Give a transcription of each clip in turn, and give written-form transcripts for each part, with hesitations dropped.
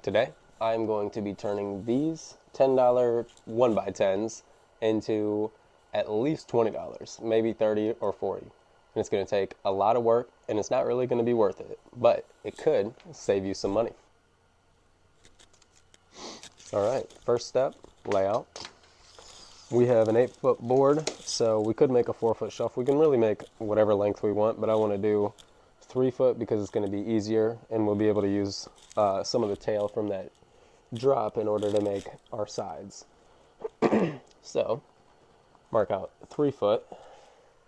Today, I'm going to be turning these $10 1x10s into at least $20, maybe 30 or 40. And it's going to take a lot of work, and it's not really going to be worth it, but it could save you some money. All right, first step, layout. We have an 8-foot board, so we could make a 4-foot shelf. We can really make whatever length we want, but I want to do 3 foot because it's going to be easier, and we'll be able to use some of the tail from that drop in order to make our sides. So, mark out 3 foot,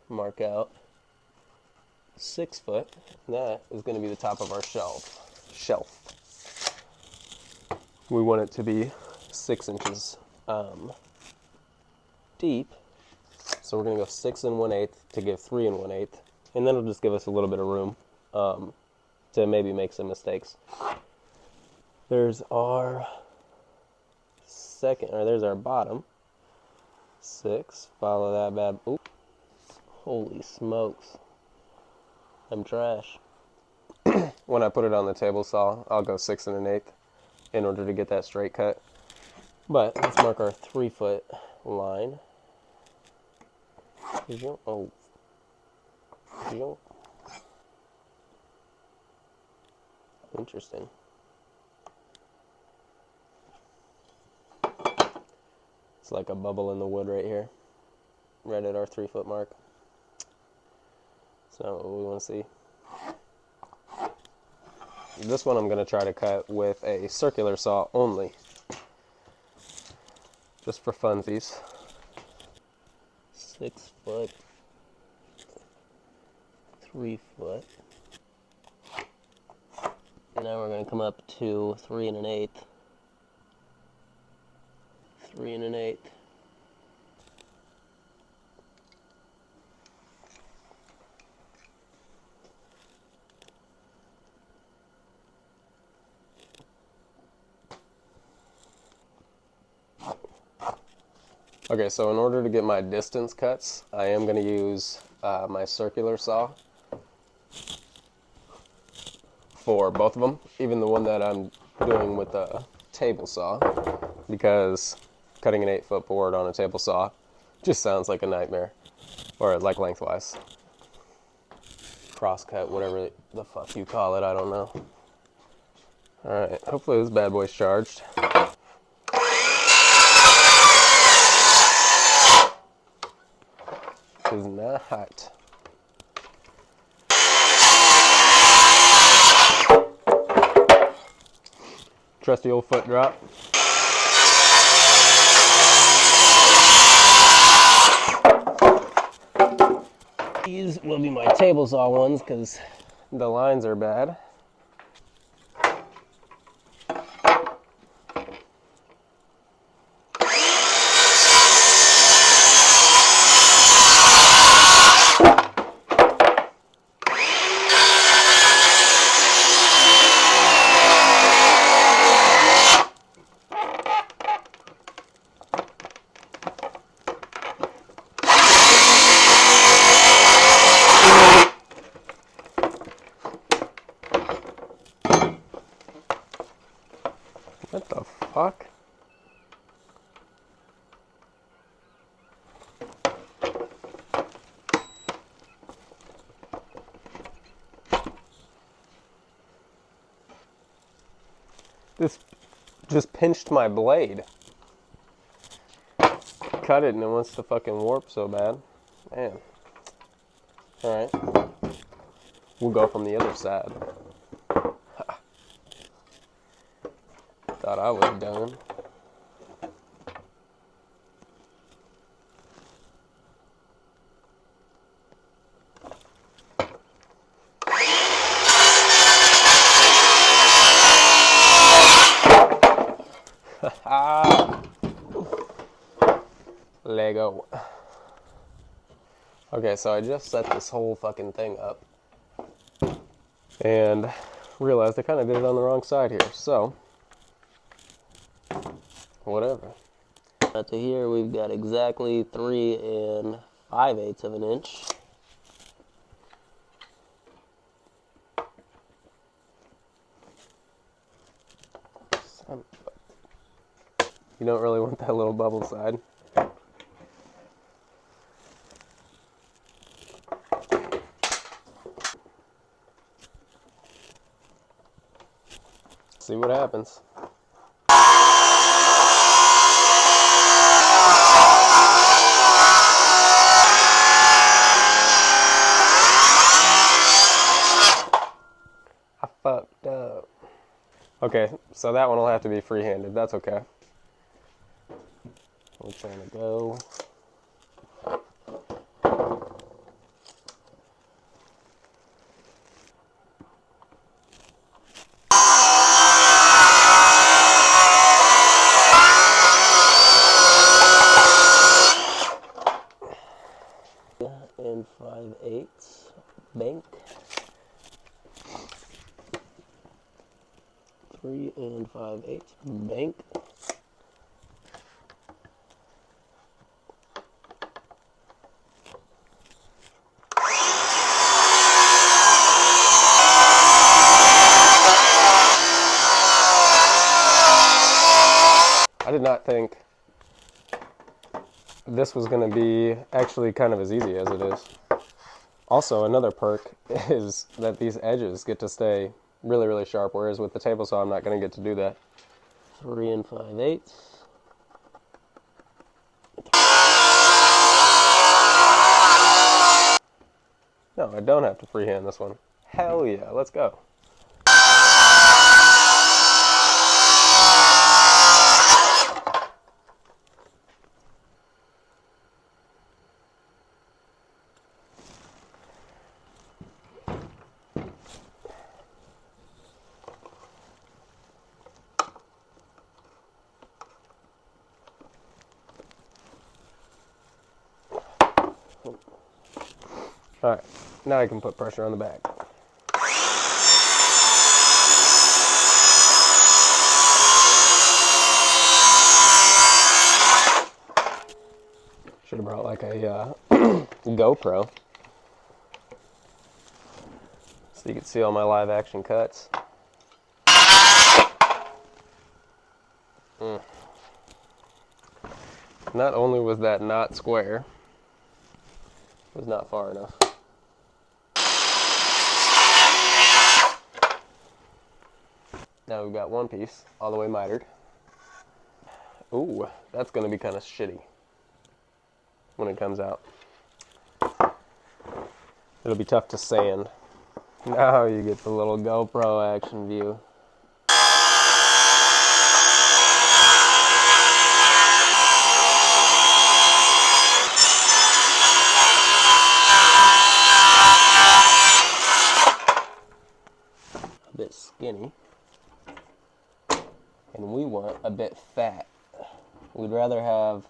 mark out 6 foot, and that is going to be the top of our shelf. We want it to be 6 inches deep, so we're going to go 6 1/8 to give 3 1/8, and then it'll just give us a little bit of room to maybe make some mistakes. There's our there's our bottom 6. Follow that bad. Oop! Holy smokes! I'm trash. When I put it on the table saw, I'll go 6 1/8 in order to get that straight cut. But let's mark our 3 foot line. Oh. Interesting. It's like a bubble in the wood right here. Right at our 3 foot mark. It's not what we want to see. This one I'm going to try to cut with a circular saw only. Just for funsies. 6 foot. 3 foot. And now we're going to come up to 3 1/8. 3 1/8. Okay, so in order to get my distance cuts, I am going to use my circular saw for both of them, even the one that I'm doing with a table saw, because cutting an 8-foot board on a table saw just sounds like a nightmare, or like lengthwise. Crosscut, whatever the fuck you call it, I don't know. Alright, hopefully this bad boy's charged. Is not hot. Trusty old foot drop. These will be my table saw ones because the lines are bad. What the fuck? This just pinched my blade. Cut it and it wants to fucking warp so bad. Man. Alright. We'll go from the other side. Thought I was done. Lego. Okay, so I just set this whole fucking thing up and realized I kind of did it on the wrong side here, so whatever. To here we've got exactly 3 5/8 of an inch. You don't really want that little bubble side. See what happens. I fucked up. Okay, so that one will have to be free-handed. That's okay. We're trying to go. And 5/8 bank. 3 and 5/8 bank. I did not think this was going to be actually kind of as easy as it is. Also, another perk is that these edges get to stay really, really sharp, whereas with the table saw, I'm not going to get to do that. 3 and 5/8. No, I don't have to freehand this one. Hell yeah, let's go. Alright, now I can put pressure on the bag. Should have brought like a GoPro so you could see all my live action cuts. Not only was that not square, it was not far enough. Now we've got one piece all the way mitered. Ooh, that's going to be kind of shitty when it comes out. It'll be tough to sand. Now you get the little GoPro action view. A bit skinny. And we want a bit fat. We'd rather have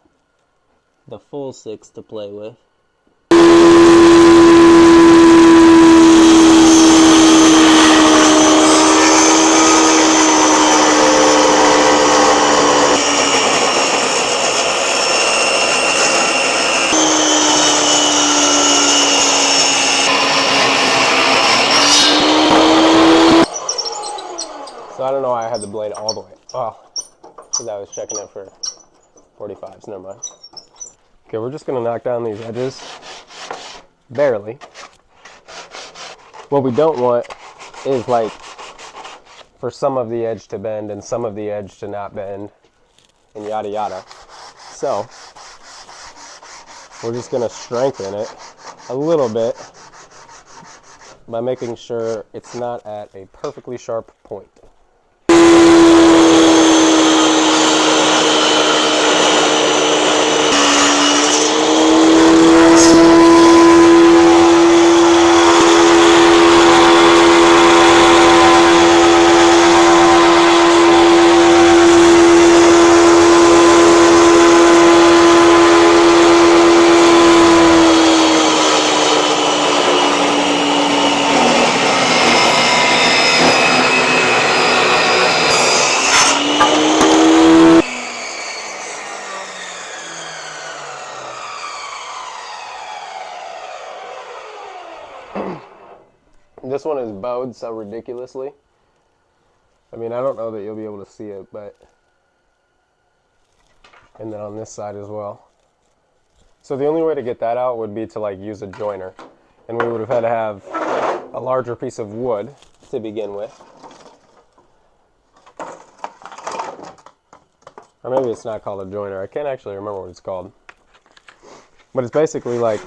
the full 6 to play with. So I don't know why I had the blade all the way. Oh, because I was checking it for 45s. Never mind. Okay, we're just going to knock down these edges. Barely. What we don't want is like for some of the edge to bend and some of the edge to not bend and yada yada. So we're just going to strengthen it a little bit by making sure it's not at a perfectly sharp point. This one is bowed so ridiculously. I mean, I don't know that you'll be able to see it, but, and then on this side as well. So the only way to get that out would be to like use a joiner, and we would have had to have a larger piece of wood to begin with. Or maybe it's not called a joiner. I can't actually remember what it's called. But it's basically like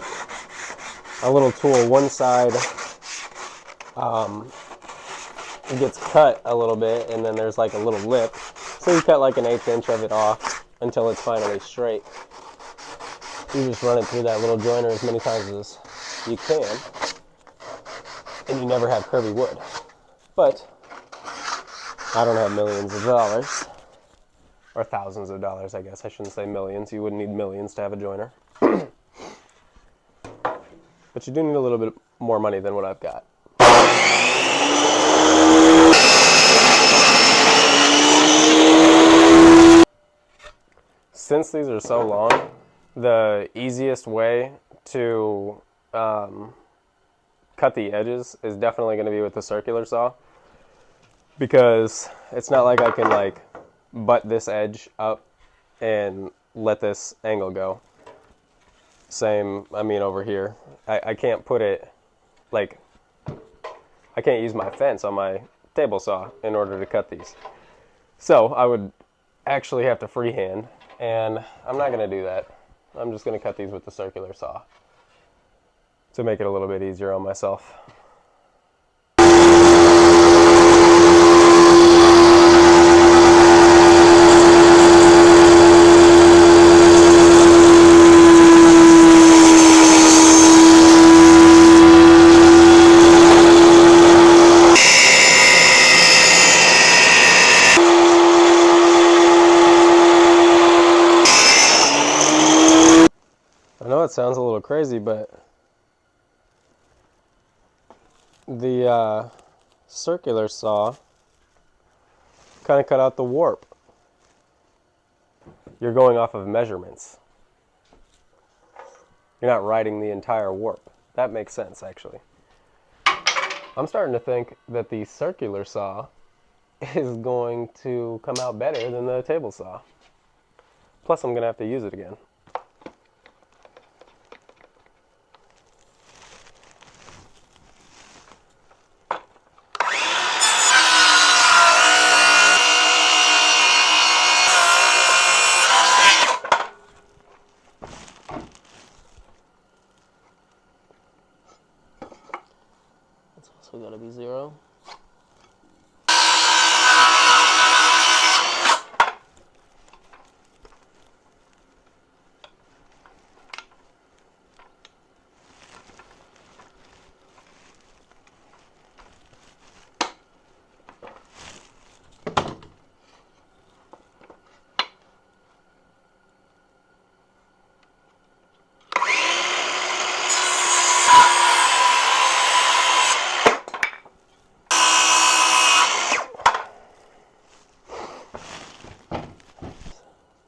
a little tool. One side it gets cut a little bit, and then there's like a little lip. So you cut like an 1/8 inch of it off until it's finally straight. You just run it through that little joiner as many times as you can, and you never have curvy wood. But I don't have millions of dollars, or thousands of dollars, I guess. I shouldn't say millions. You wouldn't need millions to have a joiner. But you do need a little bit more money than what I've got. Since these are so long, the easiest way to cut the edges is definitely going to be with the circular saw, because it's not like I can like butt this edge up and let this angle go. Same, I mean, over here. I can't put it, like, I can't use my fence on my table saw in order to cut these. So I would actually have to freehand, and I'm not going to do that. I'm just going to cut these with the circular saw to make it a little bit easier on myself. I know it sounds a little crazy, but the circular saw kind of cut out the warp. You're going off of measurements. You're not writing the entire warp. That makes sense, actually. I'm starting to think that the circular saw is going to come out better than the table saw. Plus, I'm going to have to use it again. So we gotta be 0.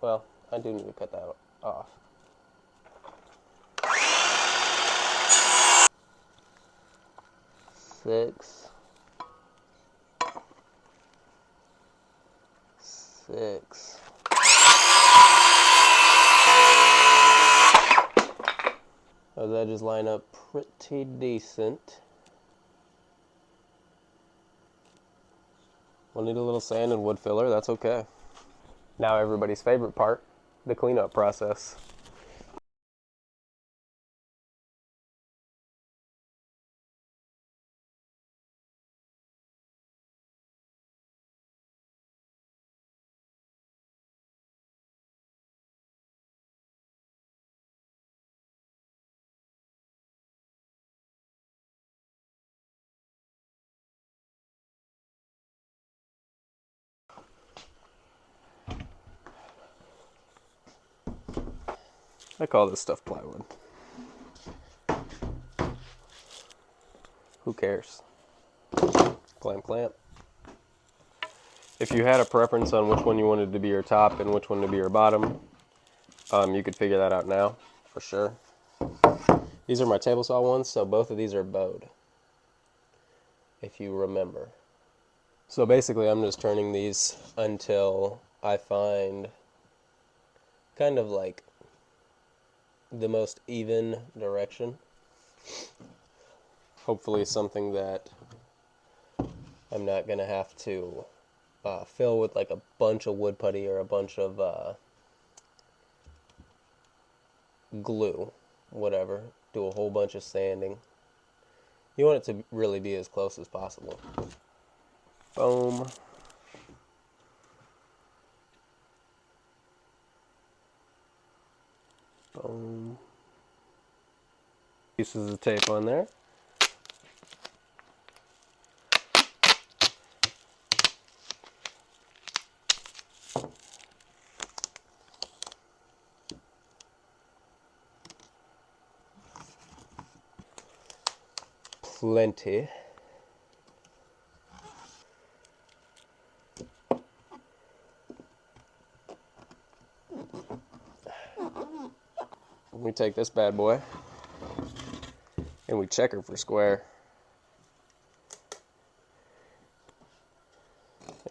Well, I do need to cut that off. Six. Those edges line up pretty decent. We'll need a little sand and wood filler, that's okay. Now everybody's favorite part, the cleanup process. I call this stuff plywood. Who cares? Clamp, clamp. If you had a preference on which one you wanted to be your top and which one to be your bottom, you could figure that out now, for sure. These are my table saw ones, so both of these are bowed, if you remember. So basically I'm just turning these until I find kind of like the most even direction. Hopefully something that I'm not going to have to fill with like a bunch of wood putty or a bunch of glue, whatever. Do a whole bunch of sanding. You want it to really be as close as possible. Boom. Boom. Pieces of tape on there. Plenty. We take this bad boy and we checker for square.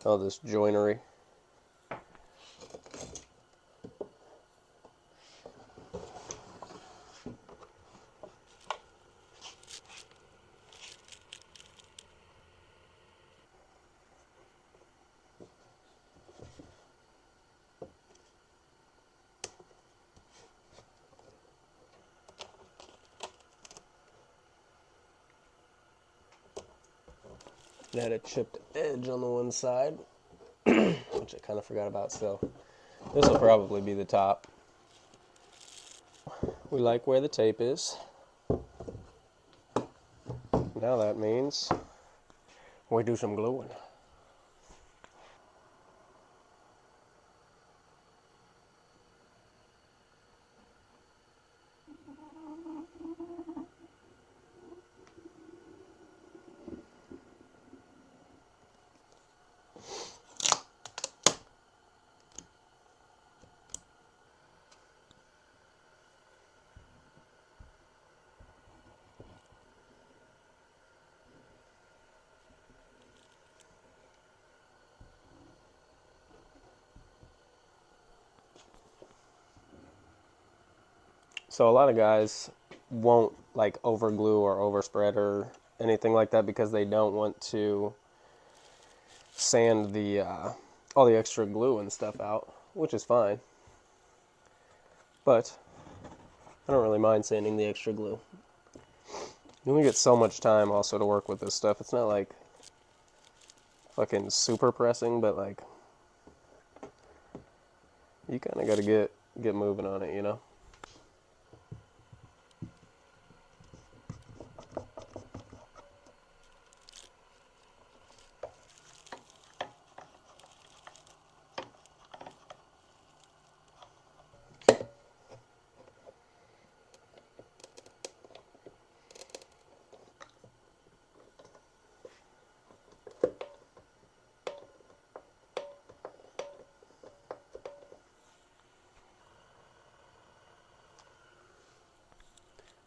All this joinery. It had a chipped edge on the one side, which I kind of forgot about, so this will probably be the top. We like where the tape is. Now that means we do some gluing. So a lot of guys won't like over glue or overspread or anything like that because they don't want to sand the all the extra glue and stuff out, which is fine. But I don't really mind sanding the extra glue. You only get so much time also to work with this stuff. It's not like fucking super pressing, but like you kind of got to get moving on it, you know?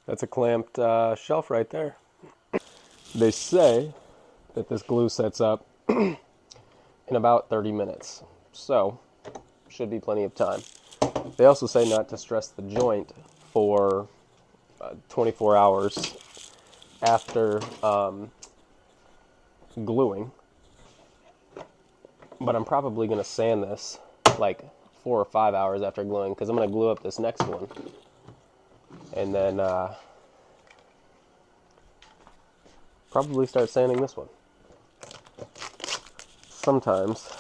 That's a clamped shelf right there. They say that this glue sets up in about 30 minutes. So, should be plenty of time. They also say not to stress the joint for 24 hours after gluing. But I'm probably going to sand this like 4 or 5 hours after gluing because I'm going to glue up this next one. And then probably start sanding this one. Sometimes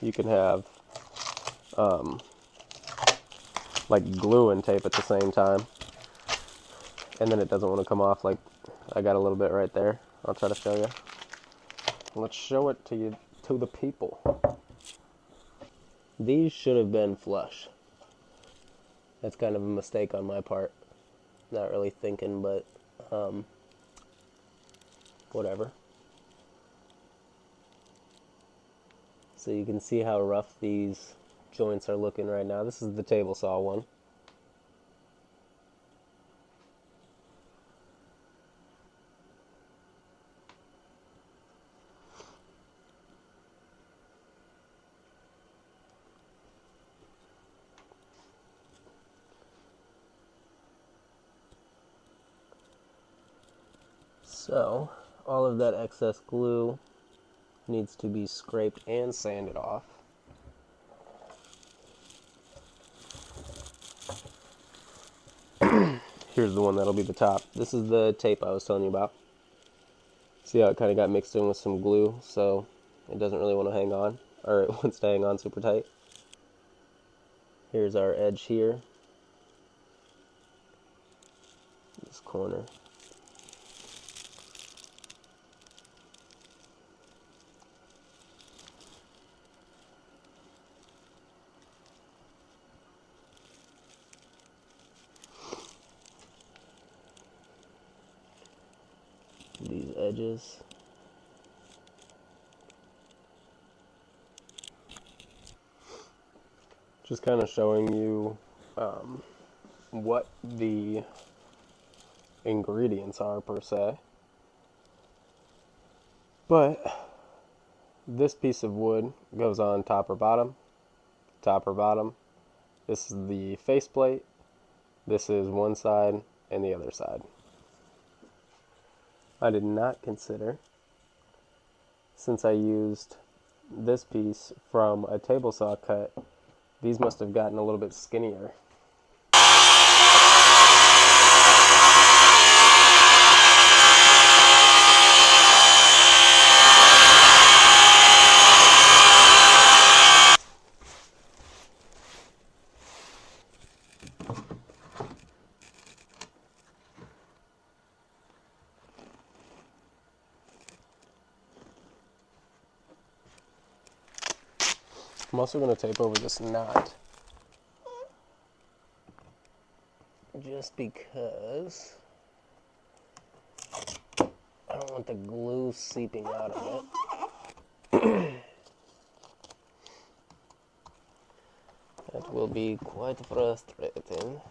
you can have like glue and tape at the same time, and then it doesn't want to come off. Like I got a little bit right there. I'll try to show you. Let's show it to you, to the people. These should have been flush. That's kind of a mistake on my part. Not really thinking, but whatever. So you can see how rough these joints are looking right now. This is the table saw one. So all of that excess glue needs to be scraped and sanded off. Here's the one that'll be the top. This is the tape I was telling you about. See how it kind of got mixed in with some glue, so it doesn't really want to hang on, or it wants to hang on super tight. Here's our edge here. This corner. These edges. Just kind of showing you what the ingredients are per se. But this piece of wood goes on top or bottom, top or bottom. This is the faceplate. This is one side and the other side. I did not consider, since I used this piece from a table saw cut, these must have gotten a little bit skinnier. I'm also going to tape over this knot, just because I don't want the glue seeping out of it. That will be quite frustrating.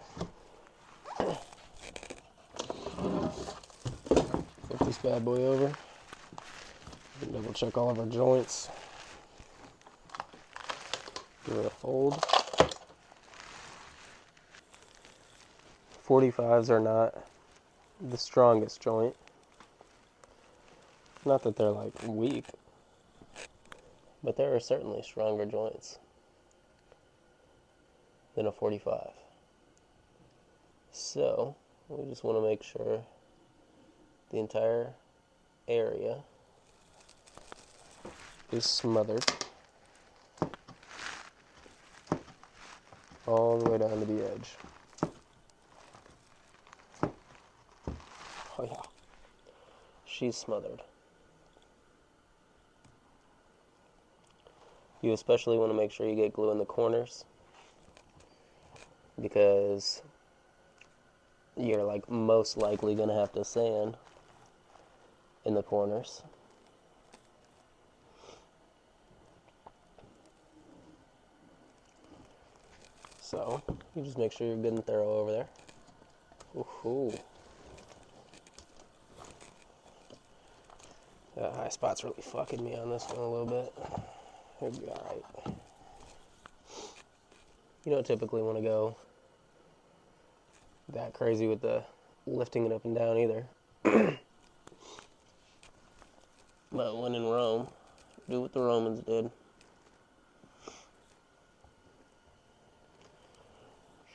Flip this bad boy over, double check all of our joints. Give it a fold. 45s are not the strongest joint. Not that they're like weak, but there are certainly stronger joints than a 45. So we just want to make sure the entire area is smothered all the way down to the edge. Oh yeah, she's smothered. You especially want to make sure you get glue in the corners, because you're like most likely going to have to sand in the corners. So you just make sure you're good and thorough over there. Ooh. That high spot's really fucking me on this one a little bit. It'll be alright. You don't typically want to go that crazy with the lifting it up and down either. But when in Rome, do what the Romans did.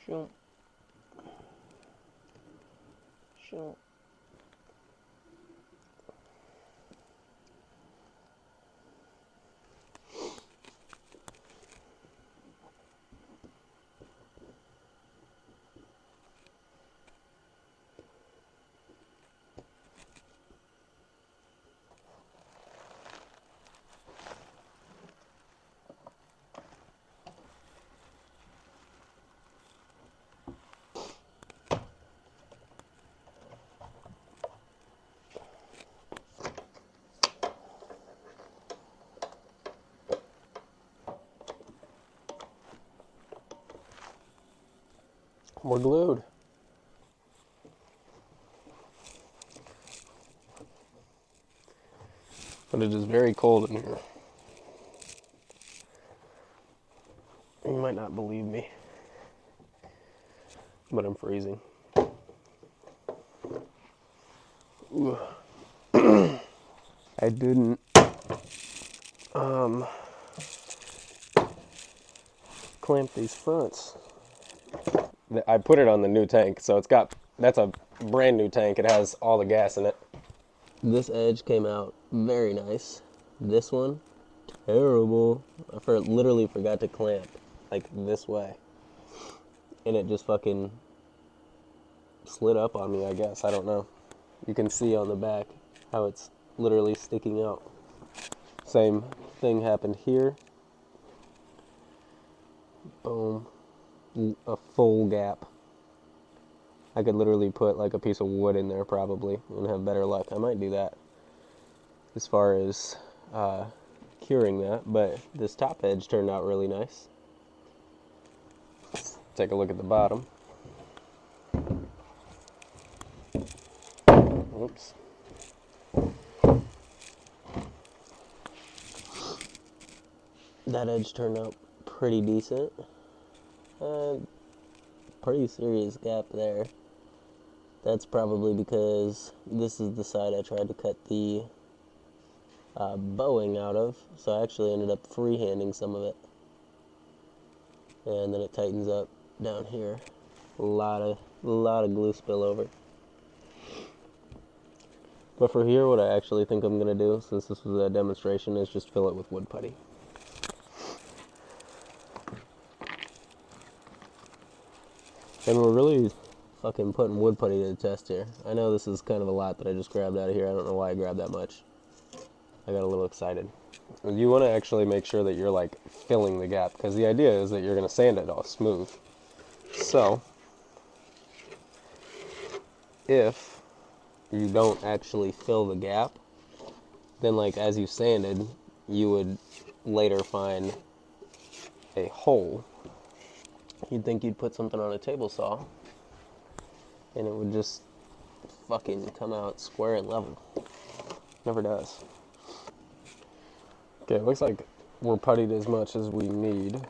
Shoot. Shoot. We're glued. But it is very cold in here. You might not believe me, but I'm freezing. Ooh. I didn't clamp these fronts. I put it on the new tank, so that's a brand new tank. It has all the gas in it. This edge came out very nice. This one, terrible. I literally forgot to clamp, like this way. And it just fucking slid up on me, I guess. I don't know. You can see on the back how it's literally sticking out. Same thing happened here. Boom. A full gap. I could literally put like a piece of wood in there probably and have better luck. I might do that as far as curing that, but this top edge turned out really nice. Let's take a look at the bottom. Oops. That edge turned out pretty decent. Pretty serious gap there. That's probably because this is the side I tried to cut the bowing out of, so I actually ended up freehanding some of it. And then it tightens up down here. A lot of glue spillover. But for here, what I actually think I'm gonna do, since this was a demonstration, is just fill it with wood putty. And we're really fucking putting wood putty to the test here. I know this is kind of a lot that I just grabbed out of here. I don't know why I grabbed that much. I got a little excited. You want to actually make sure that you're like filling the gap, because the idea is that you're going to sand it all smooth. So, if you don't actually fill the gap, then like as you sanded, you would later find a hole. You'd think you'd put something on a table saw, and it would just fucking come out square and level. Never does. Okay, it looks like we're puttied as much as we need.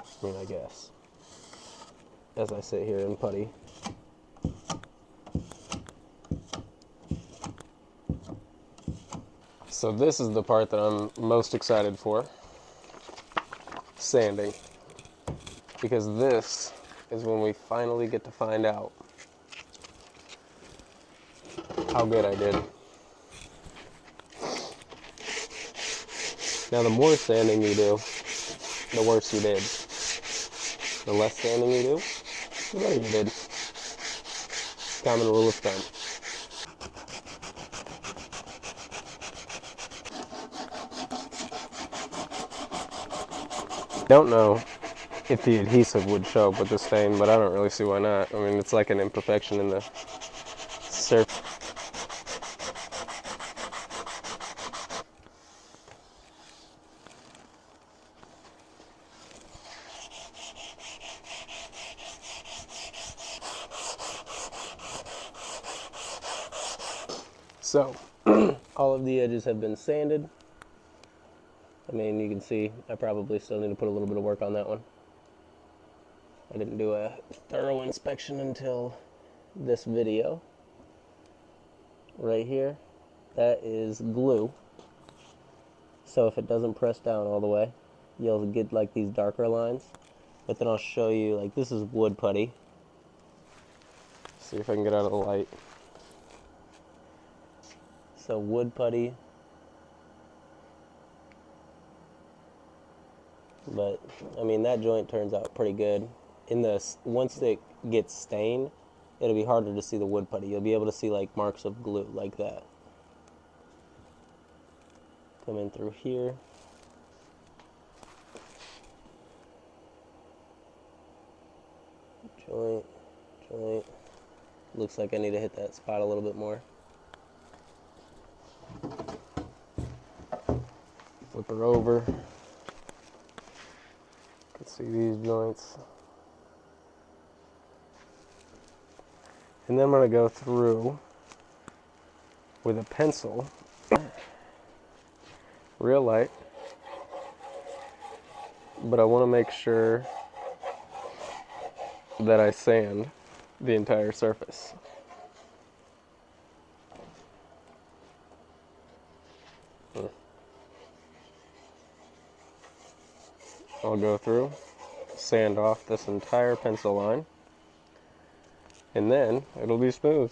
I mean, I guess. As I sit here and putty. So this is the part that I'm most excited for. Sanding. Because this is when we finally get to find out how good I did. Now, the more sanding you do, the worse you did. The less sanding you do, the better you did. Common rule of thumb. Don't know if the adhesive would show up with the stain, but I don't really see why not. I mean, it's like an imperfection in the surface. So, all of the edges have been sanded. I mean, you can see I probably still need to put a little bit of work on that one. I didn't do a thorough inspection until this video. Right here, that is glue. So if it doesn't press down all the way, you'll get like these darker lines. But then I'll show you, like this is wood putty. See if I can get out of the light. So wood putty. But I mean, that joint turns out pretty good. Once it gets stained, it'll be harder to see the wood putty. You'll be able to see like marks of glue like that. Come in through here. Joint. Looks like I need to hit that spot a little bit more. Flip her over. You can see these joints. And then I'm going to go through with a pencil, real light, but I want to make sure that I sand the entire surface. I'll go through, sand off this entire pencil line, and then it'll be smooth.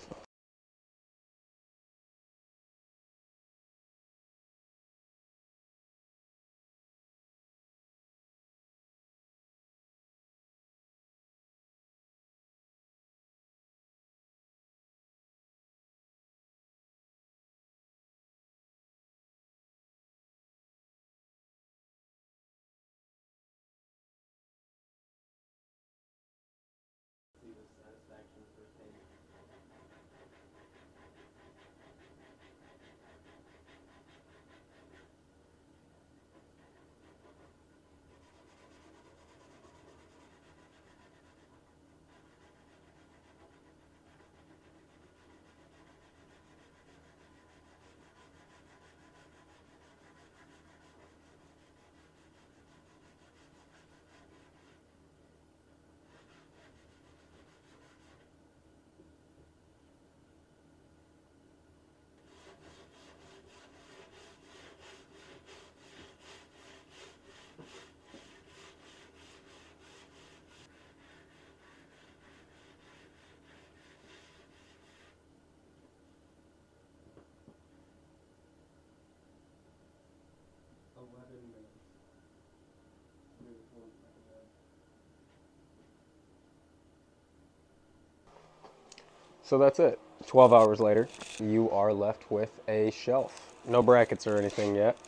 So that's it. 12 hours later, you are left with a shelf. No brackets or anything yet.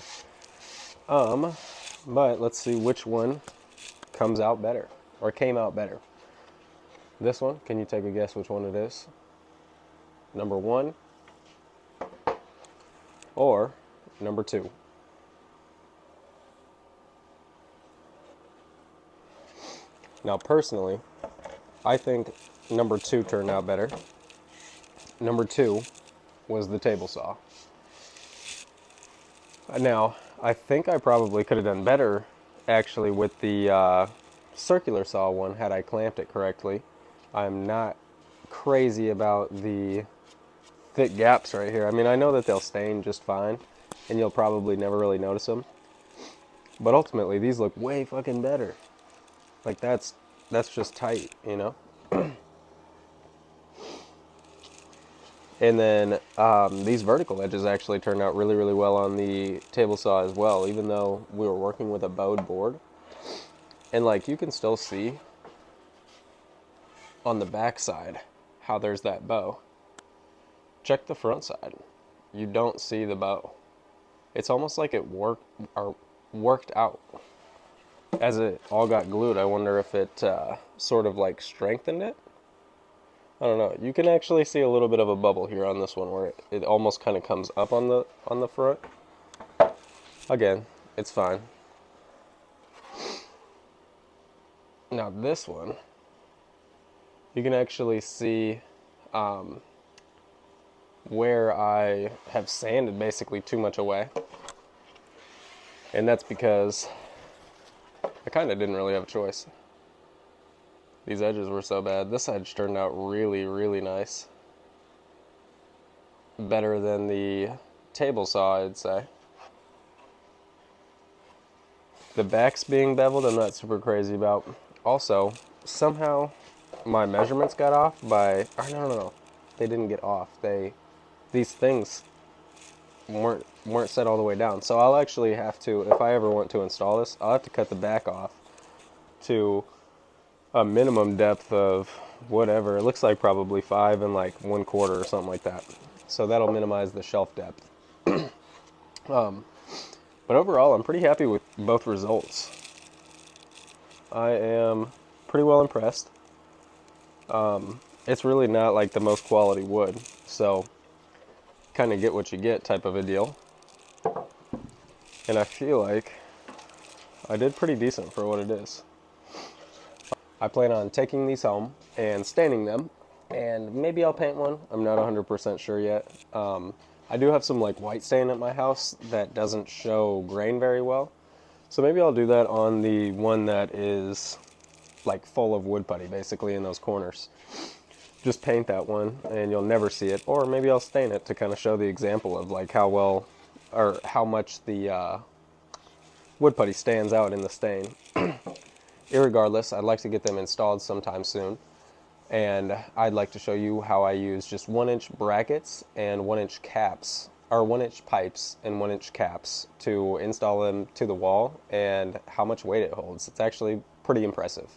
But let's see which one comes out better, or came out better. This one, can you take a guess which one it is? Number 1 or number 2? Now, personally, I think number 2 turned out better. Number 2 was the table saw. Now, I think I probably could have done better, actually, with the circular saw one had I clamped it correctly. I'm not crazy about the thick gaps right here. I mean, I know that they'll stain just fine, and you'll probably never really notice them. But ultimately, these look way fucking better. Like, that's just tight, you know? And then these vertical edges actually turned out really, really well on the table saw as well, even though we were working with a bowed board. And like, you can still see on the back side how there's that bow. Check the front side. You don't see the bow. It's almost like it worked out. As it all got glued, I wonder if it sort of like strengthened it. I don't know. You can actually see a little bit of a bubble here on this one where it almost kind of comes up on the front. Again, it's fine. Now this one, you can actually see where I have sanded basically too much away. And that's because I kind of didn't really have a choice. These edges were so bad. This edge turned out really, really nice. Better than the table saw, I'd say. The back's being beveled, I'm not super crazy about. Also, somehow my measurements got off by, or no. They didn't get off. These things weren't set all the way down. So I'll actually have to, if I ever want to install this, I'll have to cut the back off to a minimum depth of whatever. It looks like probably 5 1/4 or something like that. So that'll minimize the shelf depth. But overall, I'm pretty happy with both results. I am pretty well impressed. It's really not like the most quality wood, so kind of get what you get type of a deal. And I feel like I did pretty decent for what it is. I plan on taking these home and staining them, and maybe I'll paint one. I'm not 100% sure yet. I do have some like white stain at my house that doesn't show grain very well, so maybe I'll do that on the one that is like full of wood putty basically in those corners. Just paint that one and you'll never see it, or maybe I'll stain it to kind of show the example of like how well or how much the wood putty stands out in the stain. Irregardless, I'd like to get them installed sometime soon. And I'd like to show you how I use just 1-inch brackets and 1-inch caps, or 1-inch pipes and 1-inch caps to install them to the wall and how much weight it holds. It's actually pretty impressive.